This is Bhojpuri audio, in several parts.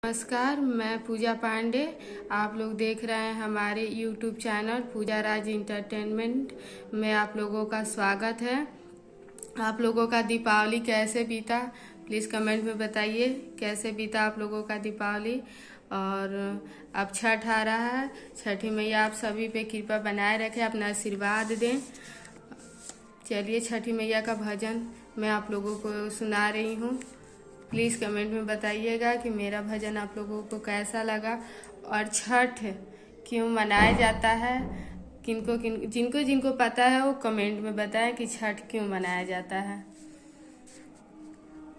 नमस्कार, मैं पूजा पांडे। आप लोग देख रहे हैं हमारे YouTube चैनल पूजा राज इंटरटेनमेंट में। आप लोगों का स्वागत है। आप लोगों का दीपावली कैसे बीता, प्लीज़ कमेंट में बताइए कैसे बीता आप लोगों का दीपावली। और अब छठ आ रहा है। छठी मैया आप सभी पे कृपा बनाए रखें, अपना आशीर्वाद दें। चलिए छठी मैया का भजन मैं आप लोगों को सुना रही हूँ। प्लीज़ कमेंट में बताइएगा कि मेरा भजन आप लोगों को कैसा लगा और छठ क्यों मनाया जाता है। जिनको जिनको पता है वो कमेंट में बताएं कि छठ क्यों मनाया जाता है।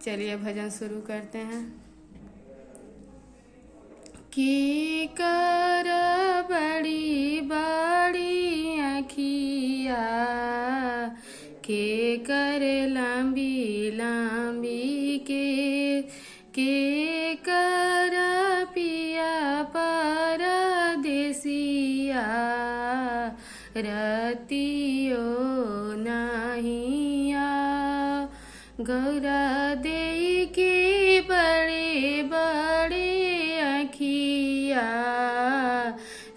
चलिए भजन शुरू करते हैं। की कर बड़ी बड़ी अखिया के कर लंबी लंबी के कर पिया परदेसिया रतियो नहिया गौरा दे के बड़े बड़े अखिया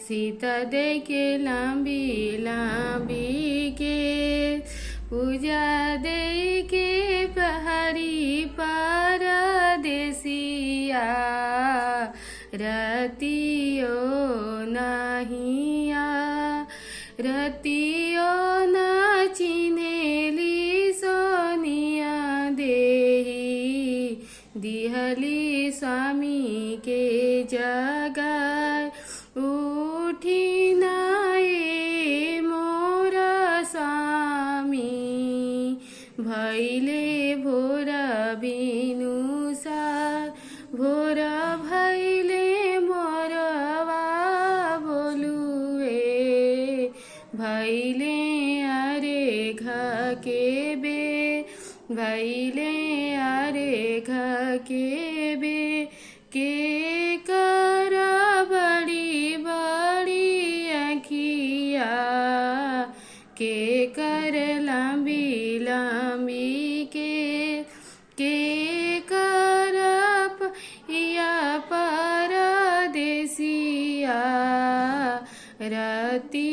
सीता दे के लंबी लंबी के पूजा दे के पहरी परदेसिया रतियो नहिया रतियो न चिनेली सोनिया देही दिहली स्वामी के जगाए उठी नाए मोरा स्वामी भैले भोरा बिनुसार भोरा भैले मोरवा बोलुए भैले अरे घ के बे भैले अरे घ के बे के कर बड़ी बड़ी अखिया के कर लंबी लंबी के कर या परदेसिया रति